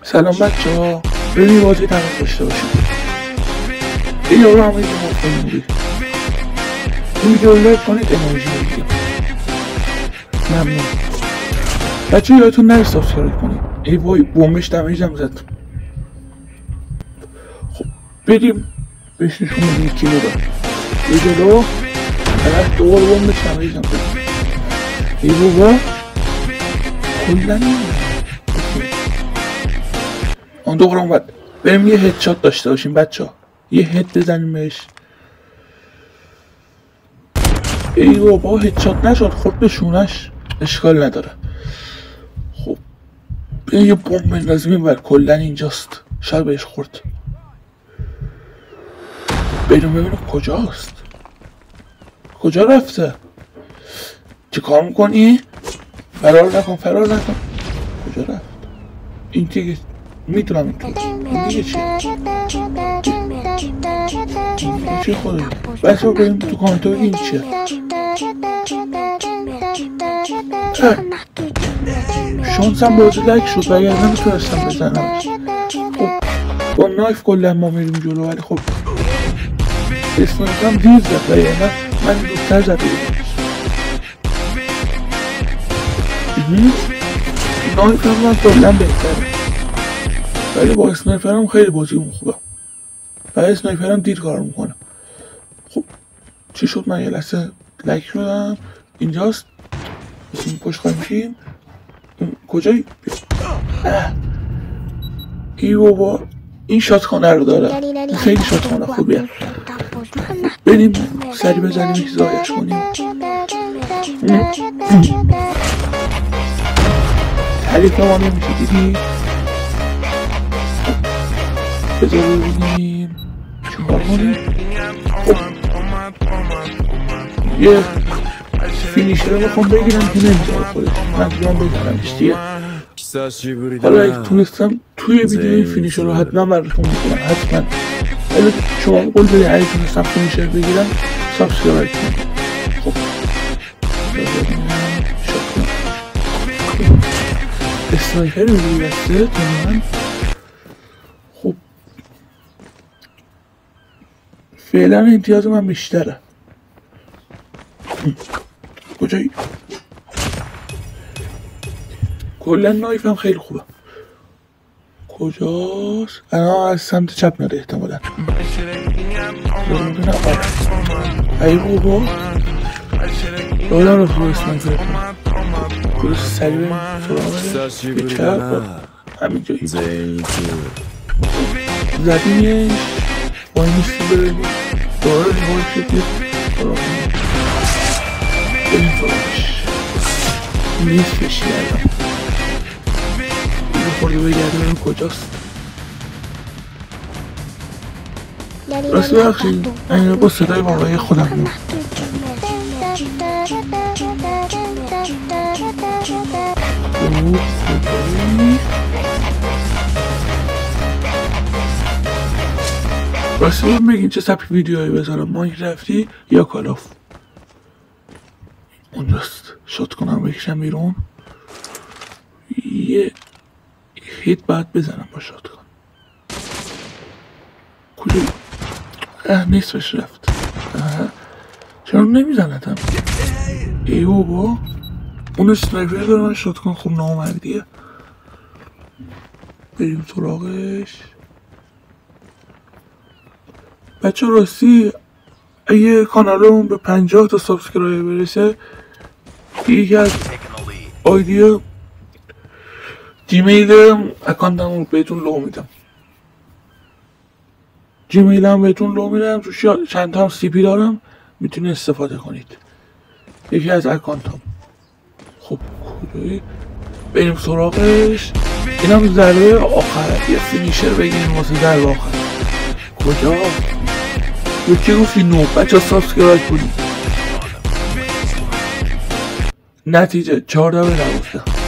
سلام بچه ها، بریم بازی تمام داشته باشیم. این یارو همه که مطمئن بودید این ویدیو رو لایک کنید، انرژی بگیرید. ممنون بچه ها، یادتون نره سابسکرایب کنید. ای وای بومش دمیجم زد. خب بریم بهش نشون بدیم کی بوده. یه جلو طرف دوبار بومش دمیجم زد. ای بابا کلا اون دوباره اومد. بریم یه هدشات داشته باشیم بچه ها، یه هد بزنیم بهش. ای بابا هدشات نشد، خورد به شونش، اشکال نداره. خب بریم یه بوم بندازیم این ور، کلا اینجاست، شاید بهش خورد. بریم ببینیم کجاست، کجا رفته. چه کار میکنی؟ فرار نکن فرار نکن. کجا رفت؟ این دیگه میتونم این دیگه چی خوده؟ بچه ها بریم تو کامنت ها بگیم چیه. شانسم بازی لایک شد و اگر نمیتونستم بزنمش. خب با نایف کلا ما میریم جلو، ولی خب اسنایپرم دیر زد و اگر من دوستر زده بودم. نایف هم من کلا بهتره، ولی با اسنایپرم خیلی بازیمون خوبه و اسنایپرم دیر کار میکنه. خب چی شد؟ من یه لحظه لایک شدم. اینجاست، بسیم پشت خواهیم میشیم. کجایی؟ ای بابا این شاتخانه رو داره، خیلی شاتخانه خوبیه. بریم سری بزنیم یکی زایش کنیم. حریف ما نمیشه دیدی. بذار ببینیم چون کار کنیم. یه فینیشر رو بخوام بگیرم که نمیذاره خودش، من بیام بزنمش دیگه. حالا اگه تونستم توی ویدیو این فینیشر رو حتما براتون میکنم، حتما. ولی شما قول بدید اگه تونستم فینیشر بگیرم سابسکرایب کنم. خب اسنایپر میگوی بسته تمام. خب فعلا امتیاز من بیشتره. کجایی؟ کلا نایفم خیلی خوبه. کجاست؟ الان از سمت چپ میاد احتمالا. ای بابا یادم رو خوب اسنایپر کنم. درست سریع بریم سراغش. یه چپ همین جایی زدیمش. وای نیستی بریم دوباره ریوایل شد. یه بریم سراغش. نیستش یادم یه خورده بگرده بریم کجاست. راستی بخشید این با صدای واقعی خودم بود. راستی باید بگین چه سبک ویدیوهایی بذارم، ماینکرافتی یا کالاف. اونجاست، شات کنم بکشم بیرون. یه هیت باید بزنم با شات کن. کجایی؟ نیستش رفت. چرا نمیزندم؟ ای بابا اون اسنایپر داره، من شات کن. خوب نامردیه. بریم سراغش. بچه راستی اگه کانالمون به 50 تا سابسکرایب برسه یکی از آیدی جیمیل اکانتم رو بهتون لو میدم. جیمیل هم بهتون لو میدم، توش چند تا سی پی دارم، میتونید استفاده کنید. یکی از اکانتم. خب کجایی؟ بریم سراغش. اینم ضربه آخره، یه فینیشر بگیریم واسه ضربه آخر. کجا؟ یکی گفتی نو. بچه سابسکرایب کنید. نتیجه 14 به 12.